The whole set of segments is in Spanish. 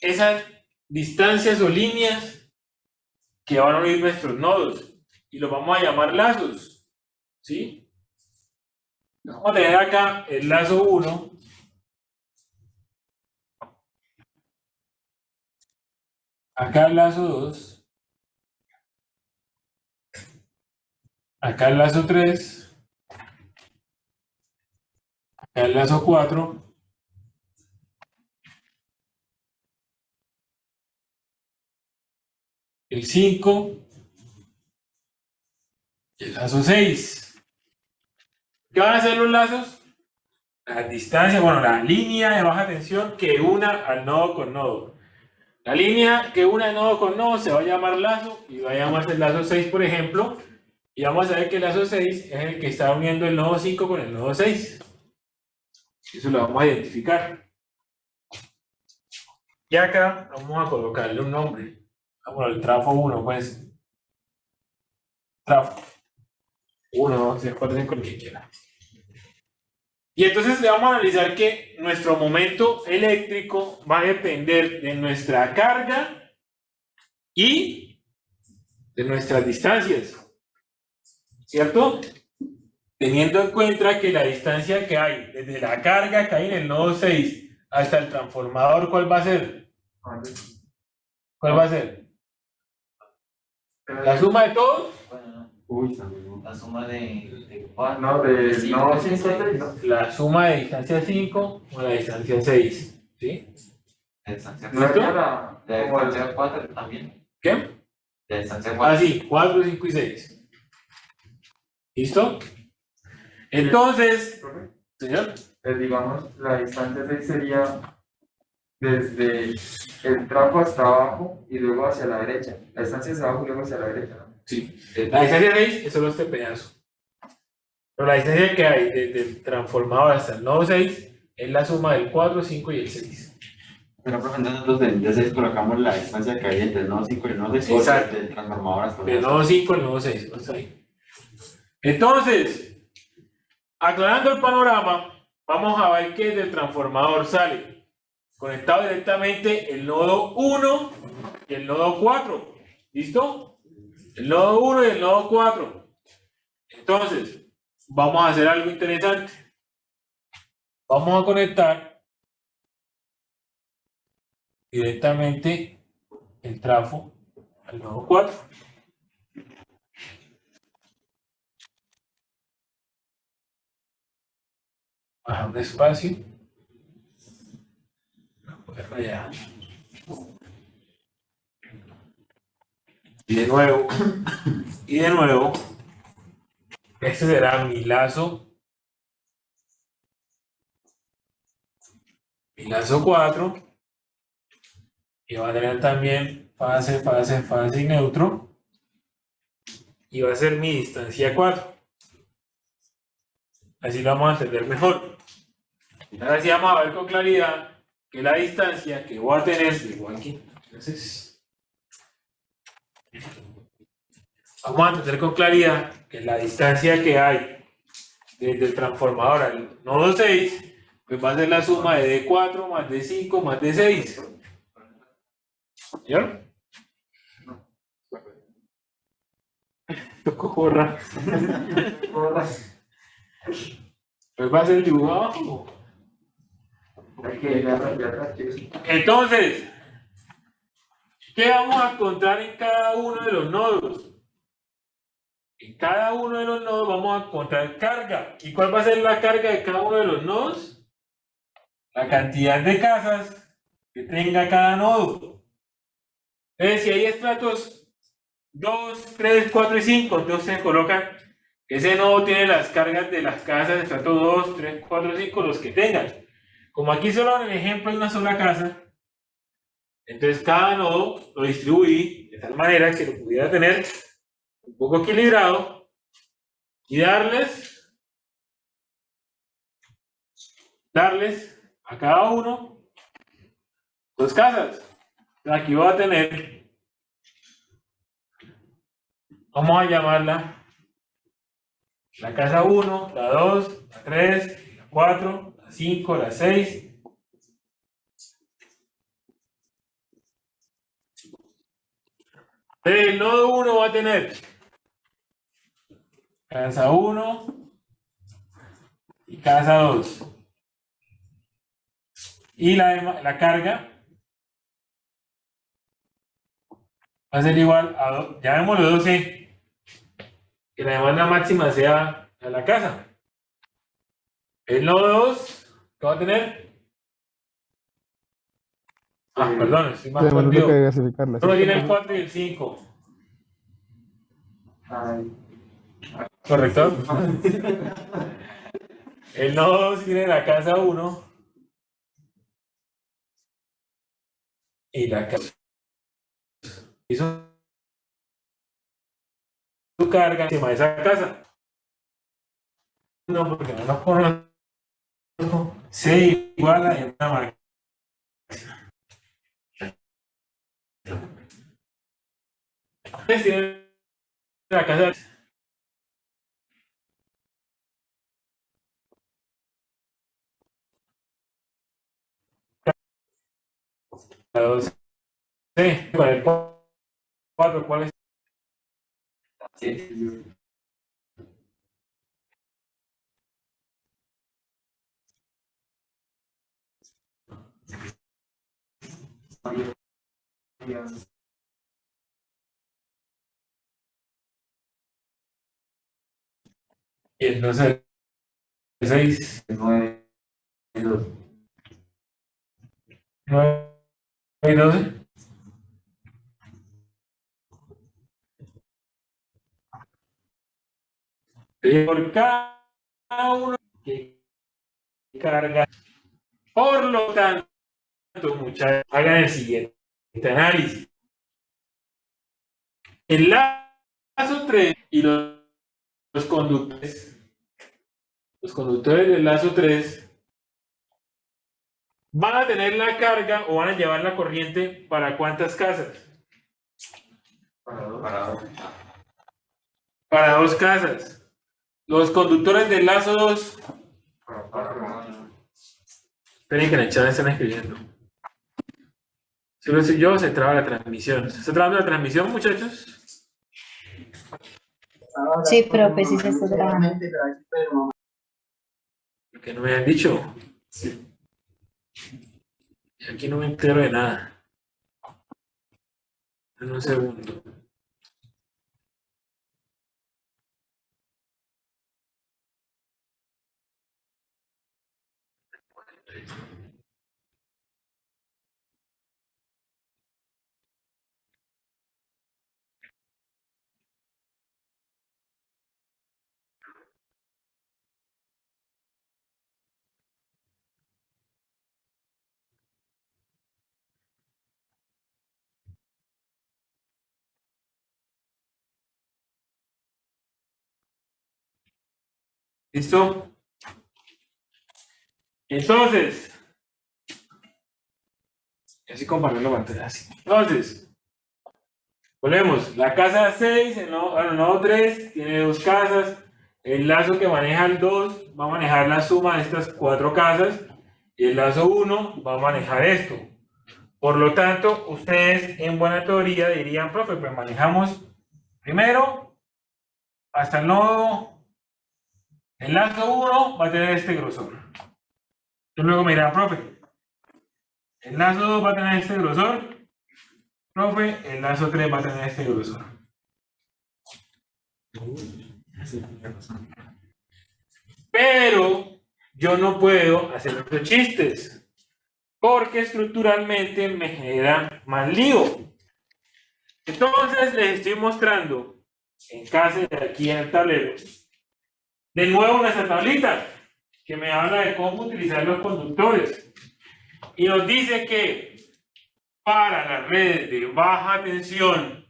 esas distancias o líneas que van a unir nuestros nodos y los vamos a llamar lazos, ¿sí? Vamos a tener acá el lazo 1, acá el lazo 2, acá el lazo 3, acá el lazo 4, el 5 y el lazo 6. ¿Qué van a hacer los lazos? La distancia, bueno, la línea de baja tensión que una al nodo con nodo. La línea que una nodo con nodo se va a llamar lazo y va a llamarse el lazo 6, por ejemplo. Y vamos a ver que el lazo 6 es el que está uniendo el nodo 5 con el nodo 6. Eso lo vamos a identificar. Y acá vamos a colocarle un nombre. Vamos al trafo 1, pues. Trafo 1, 2, 3, 4, 5, lo que quiera. Y entonces le vamos a analizar que nuestro momento eléctrico va a depender de nuestra carga y de nuestras distancias, ¿cierto? Teniendo en cuenta que la distancia que hay desde la carga que hay en el nodo 6 hasta el transformador, ¿cuál va a ser? ¿Cuál va a ser? ¿La suma de todos? Uy, La suma de 4. no, de 5, 6, ¿no? La suma de distancia 5 o la distancia 6, ¿sí? La distancia No 4. era La como el- distancia 4 también. ¿Qué? La distancia Ah, 4. sí, 4, 5 y 6. ¿Listo? Entonces, señor, digamos, la distancia 6 sería desde el trafo hasta abajo y luego hacia la derecha. La distancia hacia abajo y luego hacia la derecha, ¿no? sí, la distancia 6 es solo este pedazo. Pero la distancia que hay desde el transformador hasta el nodo 6 es la suma del 4, 5 y el 6. Pero por ejemplo, nosotros de 6 colocamos la distancia que hay entre el nodo 5 y el nodo 6, Exacto. del transformador hasta el Del nodo 5 al nodo 6. Está ahí. Entonces, aclarando el panorama, vamos a ver que del transformador sale conectado directamente el nodo 1 y el nodo 4. ¿Listo? El nodo 1 y el nodo 4. Entonces, vamos a hacer algo interesante. Vamos a conectar directamente el trafo al nodo 4. Bajar un espacio. Ponerlo allá. Y de nuevo, este será mi lazo 4, y va a tener también fase y neutro, y va a ser mi distancia 4. Así lo vamos a entender mejor. Ahora sí vamos a ver con claridad que la distancia que voy a tener, igual aquí, entonces, vamos a entender con claridad que la distancia que hay desde el transformador al nodo 6, pues va a ser la suma de D4 más D5 más D6. ¿Señor? Tocó borrar. Pues va a ser el dibujo abajo. Entonces, ¿qué vamos a encontrar en cada uno de los nodos? En cada uno de los nodos vamos a encontrar carga. ¿Y cuál va a ser la carga de cada uno de los nodos? La cantidad de casas que tenga cada nodo. Entonces, si hay estratos 2, 3, 4 y 5, entonces se coloca que ese nodo tiene las cargas de las casas de estrato 2, 3, 4, 5, los que tengan. Como aquí solo en el ejemplo hay una sola casa, entonces cada nodo lo distribuí de tal manera que lo pudiera tener un poco equilibrado y darles a cada uno 2 casas. Aquí voy a tener, vamos a llamarla la casa 1, la 2, la 3, la 4, la 5, la 6 El nodo 1 va a tener casa 1 y casa 2. Y la carga va a ser igual a, llamémoslo 12, que la demanda máxima sea a la casa. El nodo 2, ¿qué va a tener? Perdón, estoy más Tenemos perdido. que gasificarla. Uno tiene el 4 y el 5. Ay, ¿Correcto? El nodo 2 tiene la casa 1 y la casa. Hizo su carga encima de esa casa. No, porque no nos conozco. C igual a una marca. Tiene la casa. La 2. C con el 4, ¿cuál es? Sí. Dios. Y entonces 6, 9, 2. 9 y 12. Por cada uno que carga. Por lo tanto, muchachos, hagan el siguiente análisis. El lazo 3 y los conductores del lazo 3 van a tener la carga o van a llevar la corriente para ¿cuántas casas? Para 2. Para 2 casas. Los conductores del lazo 2. Para 4. Esperen que en el chat están escribiendo. Si lo soy yo, se traba la transmisión. ¿Se está trabando la transmisión, muchachos? Sí, profe, sí se está trabajando. Lo que no me han dicho. Y aquí no me entero de nada. En un segundo. ¿Listo? Entonces, así comparando la pantalla. Así. Entonces, volvemos. La casa 6, el nodo 3 tiene 2 casas. El lazo que maneja el 2 va a manejar la suma de estas 4 casas. Y el lazo 1 va a manejar esto. Por lo tanto, ustedes en buena teoría dirían, profe, pues manejamos primero hasta el nodo. El lazo 1 va a tener este grosor. Y luego me dirán, profe, el lazo 2 va a tener este grosor. Profe, el lazo 3 va a tener este grosor. Pero yo no puedo hacer estos chistes. Porque estructuralmente me genera más lío. Entonces les estoy mostrando en casa de aquí en el tablero. De nuevo nuestra tablita que me habla de cómo utilizar los conductores. Y nos dice que para las redes de baja tensión,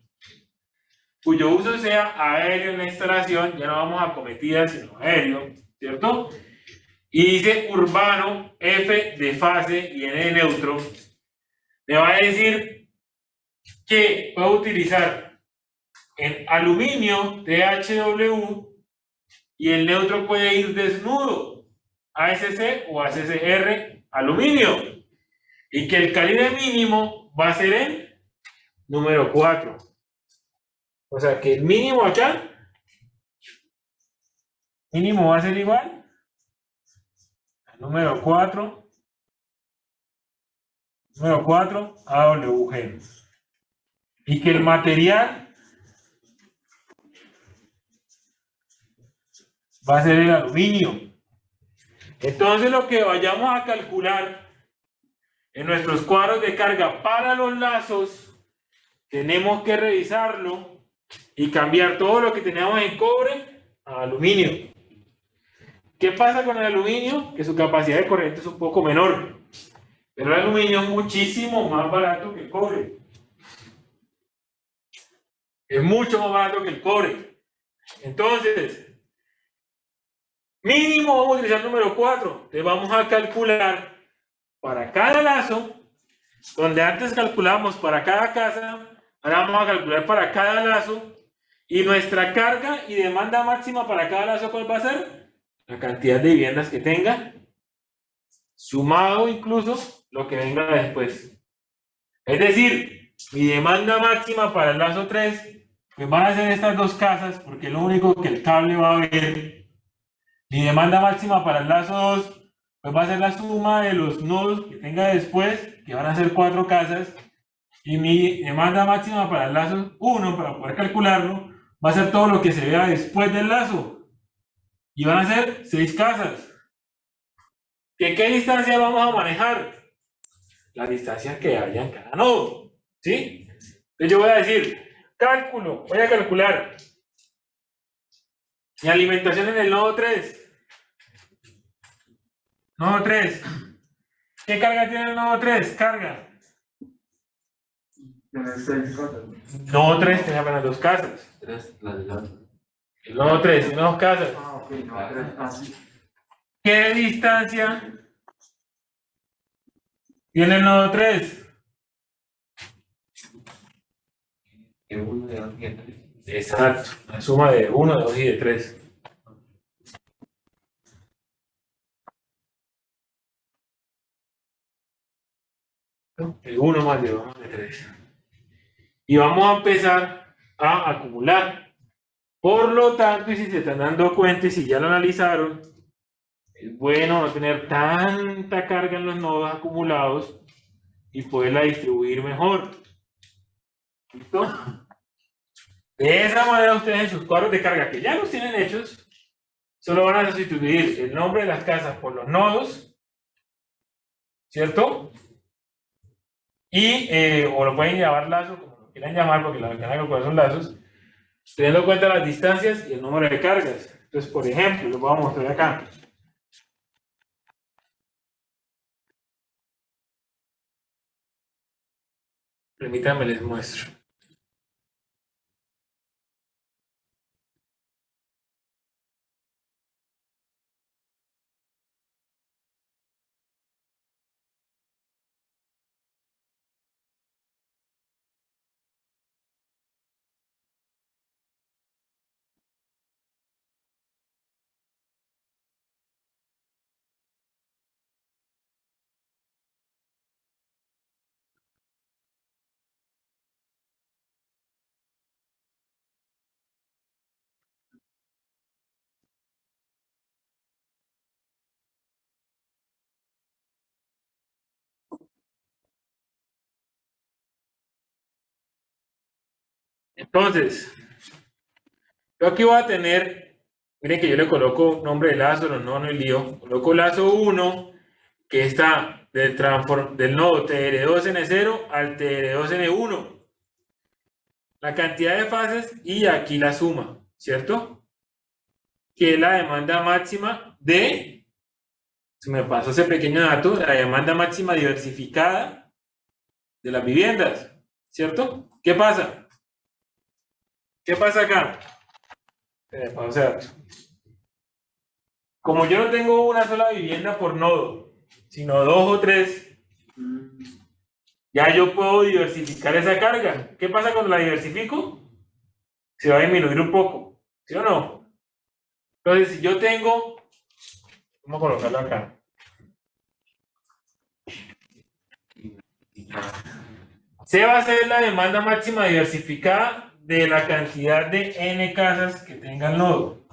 cuyo uso sea aéreo en la instalación, ya no vamos a cometidas, sino aéreo, ¿cierto? Y dice urbano, F de fase y N de neutro, me va a decir que puedo utilizar en aluminio THW y el neutro puede ir desnudo, ASC o ACCR aluminio, y que el calibre mínimo va a ser en número 4. O sea que el mínimo acá, mínimo va a ser igual al número 4 AWG. Y que el material va a ser el aluminio. Entonces lo que vayamos a calcular en nuestros cuadros de carga para los lazos, tenemos que revisarlo y cambiar todo lo que teníamos en cobre a aluminio. ¿Qué pasa con el aluminio? Que su capacidad de corriente es un poco menor. Pero el aluminio es muchísimo más barato que el cobre. Es mucho más barato que el cobre. Entonces, mínimo vamos a utilizar el número 4. Entonces vamos a calcular para cada lazo, donde antes calculábamos para cada casa, ahora vamos a calcular para cada lazo. Y nuestra carga y demanda máxima para cada lazo, ¿cuál va a ser? La cantidad de viviendas que tenga, sumado incluso lo que venga después. Es decir, mi demanda máxima para el lazo 3, pues van a ser estas dos casas, porque es lo único que el cable va a ver. Mi demanda máxima para el lazo 2, pues va a ser la suma de los nodos que tenga después, que van a ser 4 casas. Y mi demanda máxima para el lazo 1, para poder calcularlo, va a ser todo lo que se vea después del lazo. Y van a ser 6 casas. ¿Qué distancia vamos a manejar? La distancia que haya en cada nodo. ¿Sí? Entonces yo voy a decir, cálculo, voy a calcular mi alimentación en el nodo 3. Nodo 3. ¿Qué carga tiene el nodo 3? Carga. Tiene 6 cosas. Nodo 3 tiene apenas 2 casas. El nodo 3 tiene 2 casas. Ah, ok, no, 3, así. ¿Qué distancia tiene el nodo 3? Que uno de dos y tres. Exacto, la suma de 1, de 2 y de 3. El 1 más de 2 más de 3. Y vamos a empezar a acumular. Por lo tanto, y si se están dando cuenta y si ya lo analizaron, es bueno no tener tanta carga en los nodos acumulados y poderla distribuir mejor. ¿Listo? De esa manera ustedes en sus cuadros de carga que ya los tienen hechos, solo van a sustituir el nombre de las casas por los nodos, ¿cierto? Y, o lo pueden llamar lazo, como lo quieran llamar, porque la mecánica de son lazos, teniendo en cuenta las distancias y el número de cargas. Entonces, por ejemplo, lo voy a mostrar acá. Permítanme, les muestro. Entonces, yo aquí voy a tener, miren que yo le coloco nombre de lazo, no hay lío. Coloco lazo 1, que está del nodo TR2N0 al TR2N1. La cantidad de fases y aquí la suma, ¿cierto? Que es la demanda máxima de, se me pasó ese pequeño dato, la demanda máxima diversificada de las viviendas, ¿cierto? ¿Qué pasa? ¿Qué pasa acá? O sea, como yo no tengo una sola vivienda por nodo, sino 2 o 3, ya yo puedo diversificar esa carga. ¿Qué pasa cuando la diversifico? Se va a disminuir un poco, ¿sí o no? Entonces, si yo tengo, vamos a colocarlo acá. Se va a hacer la demanda máxima diversificada de la cantidad de n casas que tenga el nodo.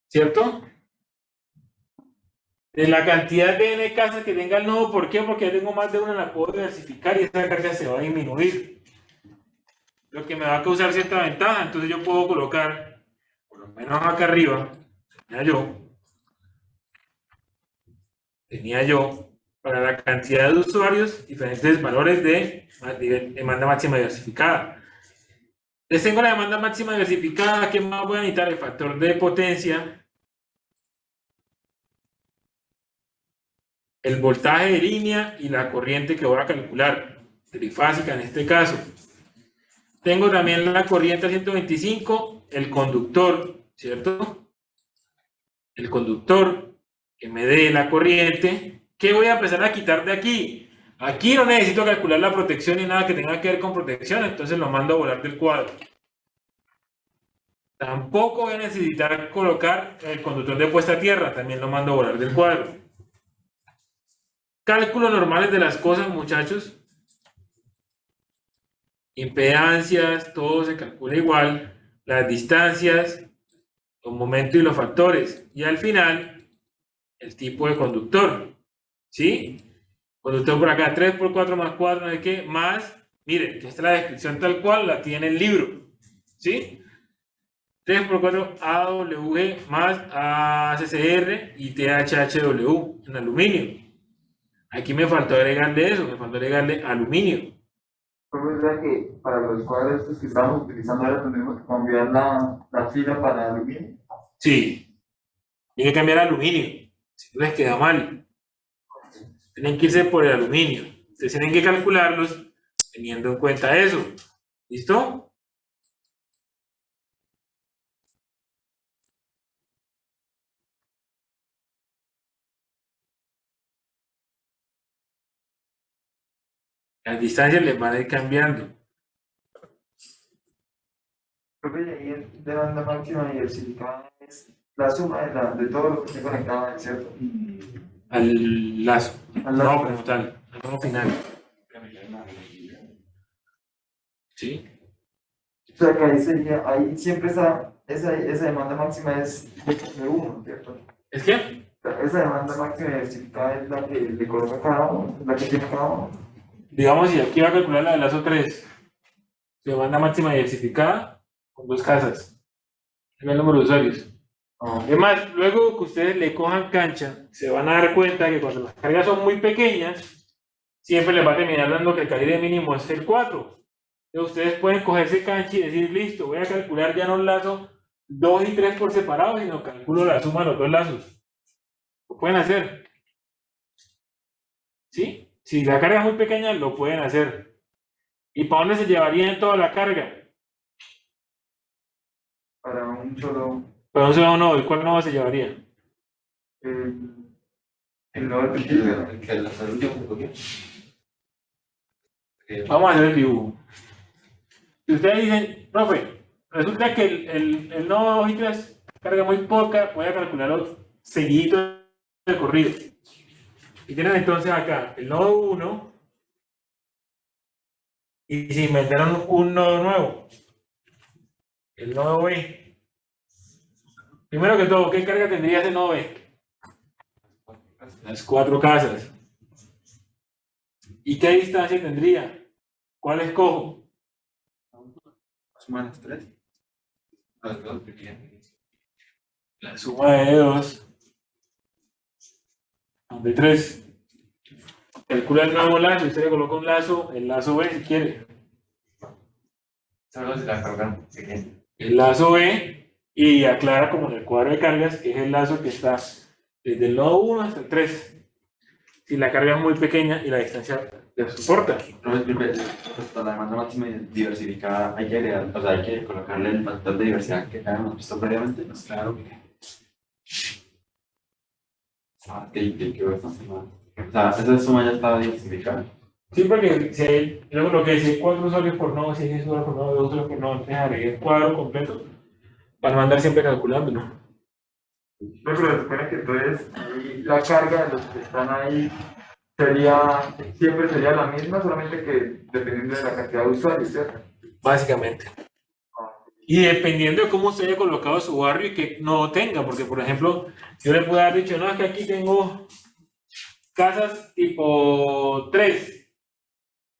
¿Cierto? De la cantidad de n casas que tenga el nodo. ¿Por qué? Porque ya tengo más de una, la puedo diversificar y esa carga se va a disminuir. Lo que me va a causar cierta ventaja. Entonces yo puedo colocar, por lo menos acá arriba, tenía yo para la cantidad de usuarios diferentes valores de demanda máxima diversificada. Les tengo la demanda máxima diversificada. ¿Qué más voy a necesitar? El factor de potencia, el voltaje de línea y la corriente que voy a calcular, trifásica en este caso. Tengo también la corriente a 125, el conductor, ¿cierto? El conductor que me dé la corriente. ¿Qué voy a empezar a quitar de aquí? Aquí no necesito calcular la protección ni nada que tenga que ver con protección, entonces lo mando a volar del cuadro. Tampoco voy a necesitar colocar el conductor de puesta a tierra, también lo mando a volar del cuadro. Cálculos normales de las cosas, muchachos. Impedancias, todo se calcula igual. Las distancias, los momentos y los factores. Y al final, el tipo de conductor. ¿Sí? Conductor por acá, 3 por 4 más 4, no sé qué, más, miren, que esta es la descripción tal cual, la tiene el libro. ¿Sí? 3 por 4 AWG más ACCR y THHW en aluminio. Aquí me faltó agregarle eso, me faltó agregarle aluminio. Es verdad que para los cuadros estos que estamos utilizando ahora tendremos que cambiar la fila para aluminio. Sí, hay que cambiar aluminio, si no les queda mal. Tienen que irse por el aluminio. Ustedes tienen que calcularlos teniendo en cuenta eso. ¿Listo? Las distancias les van a ir cambiando. Creo que ahí en demanda máxima diversificada es la suma de todo lo que esté conectado, ¿cierto? Al lazo. Al lazo. No, como tal. Al nodo final. ¿Sí? O sea que ahí sería, ahí siempre esa demanda máxima es de uno, ¿cierto? ¿Es que? Esa demanda máxima diversificada es la que le coloca cada uno, la que tiene cada uno. Digamos, si aquí va a calcular la del lazo 3, demanda máxima diversificada con 2 casas. En el número de usuarios. Además, luego que ustedes le cojan cancha, se van a dar cuenta que cuando las cargas son muy pequeñas, siempre les va a terminar dando que el calibre mínimo es el 4. Entonces ustedes pueden cogerse cancha y decir, listo, voy a calcular ya no el lazo 2 y 3 por separado, sino calculo la suma de los dos lazos. Lo pueden hacer. ¿Sí? Si la carga es muy pequeña, lo pueden hacer. ¿Y para dónde se llevarían toda la carga? Para un solo. Para un solo nodo. ¿Y cuál nodo se llevaría? El nodo del principio. El último que cogió. Vamos a hacer el dibujo. Si ustedes dicen, profe, resulta que el nodo 2 y 3 carga muy poca, voy a calcularlo seguidito de corrido. Y tienen entonces acá el nodo 1 y se inventaron un nodo nuevo, el nodo B. Primero que todo, ¿qué carga tendría ese nodo B? Las 4 casas. ¿Y qué distancia tendría? ¿Cuál escojo? Suma las 3. Los dos pequeños. La suma de 2 de 3. Calcula el nuevo lazo y usted le coloca un lazo, el lazo B si quiere. Solo se la cargan pequeña. El lazo B y aclara como en el cuadro de cargas que es el lazo que está desde el nodo 1 hasta el 3. Si la carga es muy pequeña y la distancia le soporta. No, respecto a la demanda máxima diversificada, hay que agregar, o sea, hay que colocarle el factor de diversidad que habíamos visto previamente. Pues claro que Que bastante mal. O sea, esa suma ya estaba diversificada. sí, porque si hay, luego lo que dice 4 usuarios por nodo, 6 usuarios por nodo, 2 usuarios por nodo, entonces agregué el cuadro completo para no andar siempre calculándolo. No, pero se supone que entonces ahí la carga de los que están ahí siempre sería la misma, solamente que dependiendo de la cantidad de usuarios, ¿cierto? Básicamente. Y dependiendo de cómo se haya colocado su barrio y que no tenga, porque por ejemplo, yo le puedo haber dicho, no, es que aquí tengo casas tipo 3,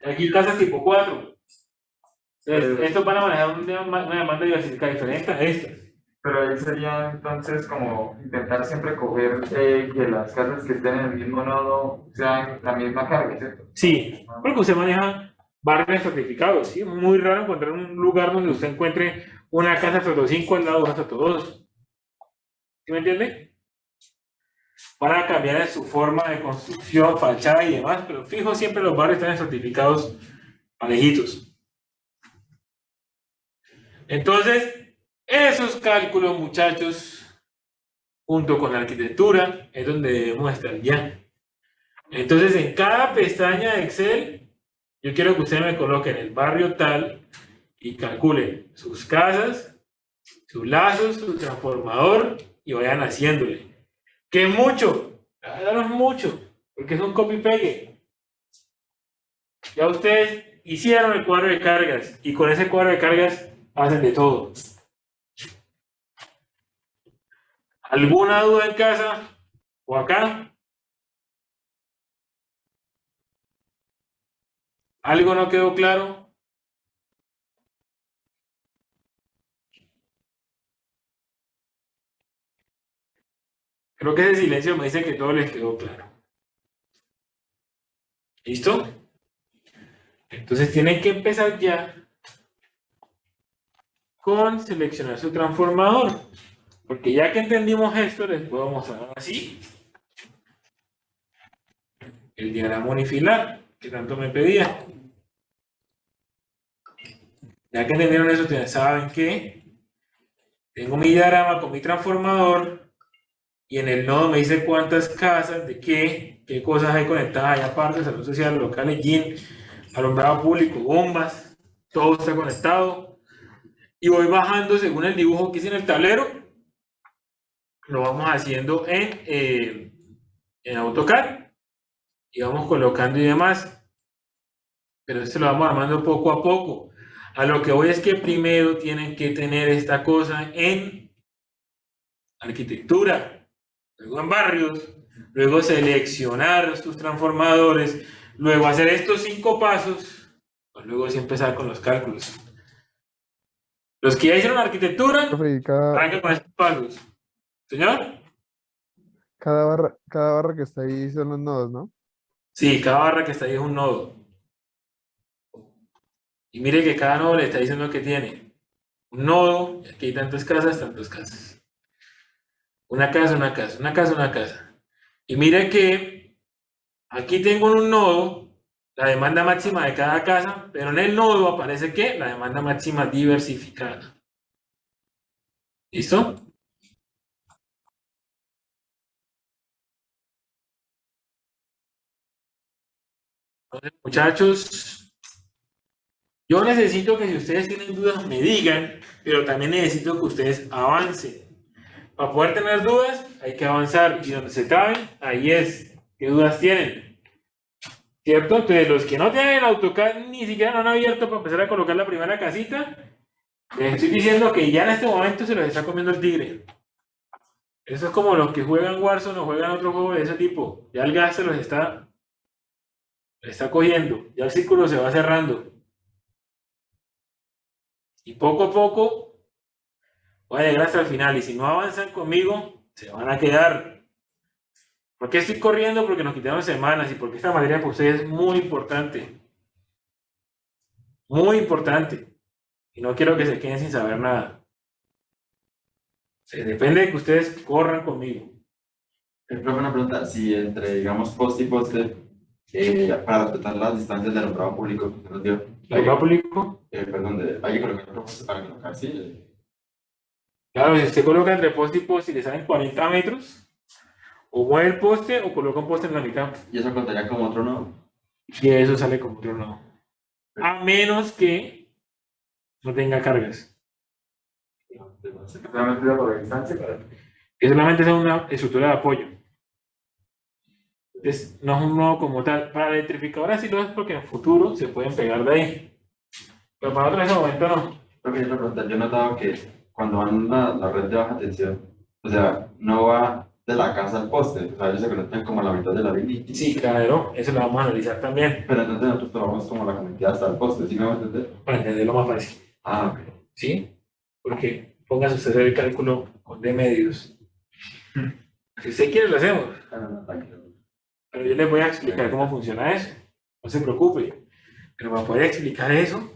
aquí casas tipo 4. Entonces, estos van a manejar una demanda diversificada diferente a estas. Pero ahí sería entonces como intentar siempre coger que las casas que estén en el mismo nodo sean la misma carga, ¿cierto? Sí, porque usted maneja barrios estratificados, ¿sí? Muy raro encontrar un lugar donde usted encuentre una casa Soto 5 al lado de una Soto 2. ¿Sí me entiende? Para cambiar en su forma de construcción, fachada y demás, pero fijo, siempre los barrios están estratificados parejitos. Entonces, esos cálculos, muchachos, junto con la arquitectura, es donde debemos estar ya. Entonces, en cada pestaña de Excel, yo quiero que ustedes me coloquen el barrio tal y calculen sus casas, sus lazos, su transformador y vayan haciéndole. ¿Qué es mucho? La verdad no es mucho, porque es un copy-pegue. Ya ustedes hicieron el cuadro de cargas y con ese cuadro de cargas hacen de todo. ¿Alguna duda en casa o acá? ¿Algo no quedó claro? Creo que ese silencio me dice que todo les quedó claro. ¿Listo? Entonces tienen que empezar ya con seleccionar su transformador. Porque ya que entendimos esto, les puedo mostrar así el diagrama unifilar que tanto me pedía. Ya que entendieron eso, ustedes saben que tengo mi diagrama con mi transformador y en el nodo me dice cuántas casas, de qué cosas hay conectadas allá aparte, salud social, locales, gym, alumbrado público, bombas, todo está conectado. Y voy bajando según el dibujo que hice en el tablero, lo vamos haciendo en AutoCAD y vamos colocando y demás. Pero esto lo vamos armando poco a poco. A lo que voy es que primero tienen que tener esta cosa en arquitectura, luego en barrios, luego seleccionar sus transformadores, luego hacer estos 5 pasos, pues luego sí empezar con los cálculos. Los que ya hicieron arquitectura, Profe, y cada, arrancan con estos pasos. ¿Señor? cada barra que está ahí son los nodos, ¿no? Sí, cada barra que está ahí es un nodo. Y mire que cada nodo le está diciendo que tiene un nodo, y aquí hay tantas casas, tantas casas. Una casa, una casa, una casa, una casa. Y mire que aquí tengo en un nodo la demanda máxima de cada casa, pero en el nodo aparece que la demanda máxima diversificada. ¿Listo? Entonces, muchachos, yo necesito que si ustedes tienen dudas me digan, pero también necesito que ustedes avancen. Para poder tener dudas hay que avanzar y donde se traben, ahí es. ¿Qué dudas tienen? ¿Cierto? Entonces los que no tienen el AutoCAD ni siquiera lo han abierto para empezar a colocar la primera casita, les estoy diciendo que ya en este momento se los está comiendo el tigre. Eso es como los que juegan Warzone o juegan otro juego de ese tipo. Ya el gas se los está cogiendo, ya el círculo se va cerrando. Y poco a poco voy a llegar hasta el final y si no avanzan conmigo, se van a quedar. ¿Por qué estoy corriendo? Porque nos quitaron semanas y porque esta materia para ustedes es muy importante. Muy importante. Y no quiero que se queden sin saber nada. Depende de que ustedes corran conmigo. Profe, una pregunta, si entre, digamos, poste y poste, para respetar las distancias del alumbrado público que nos dio, ¿Alumbrado público? perdón, hay que colocar otro poste para colocar, sí. Claro, si usted coloca entre poste y poste y le salen 40 metros, o mueve el poste o coloca un poste en la mitad. Y eso contaría como otro nodo. Y eso sale como otro nodo. A menos que no tenga cargas. Solamente por la distancia. Que solamente sea una estructura de apoyo. Entonces, no es un nodo como tal. Para la electrificadora sí lo es porque en el futuro se pueden pegar de ahí. Pero para nosotros en ese momento no. Creo que yo te preguntar, yo he notado que cuando van la red de baja tensión, o sea, no va de la casa al poste, o sea, ellos se conectan como a la mitad de la línea. Sí, claro, eso lo vamos a analizar también Pero entonces nosotros tomamos como la conectividad hasta el poste, ¿sí me va a entender? para entenderlo más fácil. Ah, ok. ¿Sí? Porque póngase usted a hacer el cálculo con D medios. Si usted quiere lo hacemos, Ah, no, no, tranquilo. pero yo les voy a explicar cómo funciona eso. No se preocupe. Pero para poder explicar eso,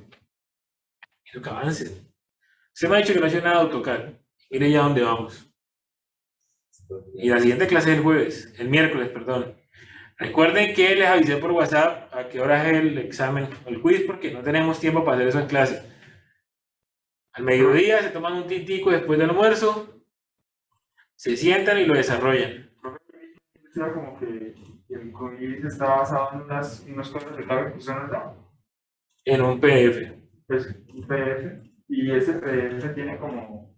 quiero que avance. Usted me ha dicho que no ha hecho nada de AutoCAD. Mire ya dónde vamos. Y la siguiente clase es el jueves, el miércoles, perdón. Recuerden que les avisé por WhatsApp a qué hora es el examen, el quiz, porque no tenemos tiempo para hacer eso en clase. Al mediodía se toman un tintico después del almuerzo, se sientan y lo desarrollan. Era como que el quiz está basado en unas cosas de clave que usted nos da. En un PDF. Pues un PDF. Y ese PDF tiene como.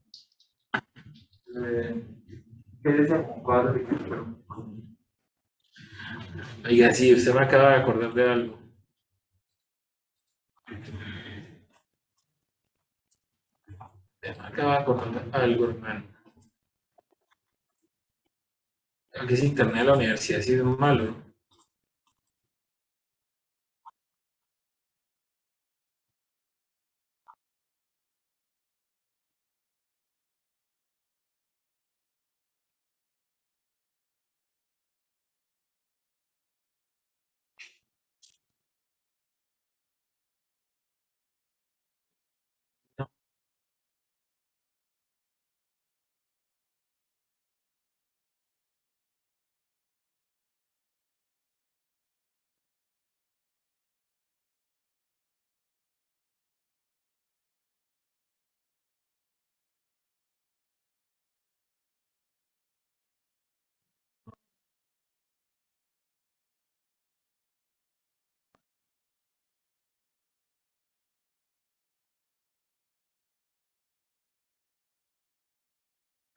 ¿Qué decía? Como cuadros de Oiga, sí, usted me acaba de acordar de algo. Usted me acaba de acordar de algo, hermano. Que ese internet de la universidad sí es malo.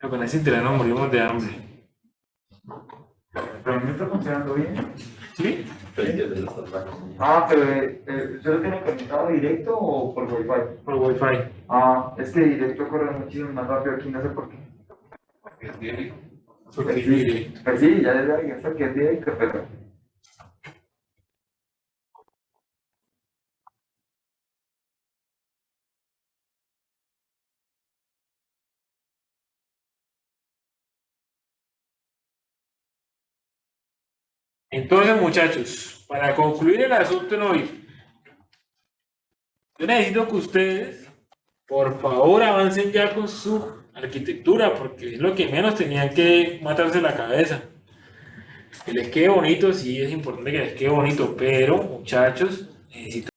Pero con ese internet nos morimos de hambre. Pero a mí me está funcionando bien. ¿Sí? Pero ¿usted lo tiene conectado directo o por Wi-Fi? Por Wi-Fi. Es que directo corre muchísimo más rápido aquí, no sé por qué. Porque es Pues directo. Pues sí, ya desde ahí, esto que es directo, pero. Entonces, muchachos, para concluir el asunto en hoy, yo necesito que ustedes, por favor, avancen ya con su arquitectura, porque es lo que menos tenían que matarse la cabeza. Que les quede bonito, sí es importante que les quede bonito, pero, muchachos, necesito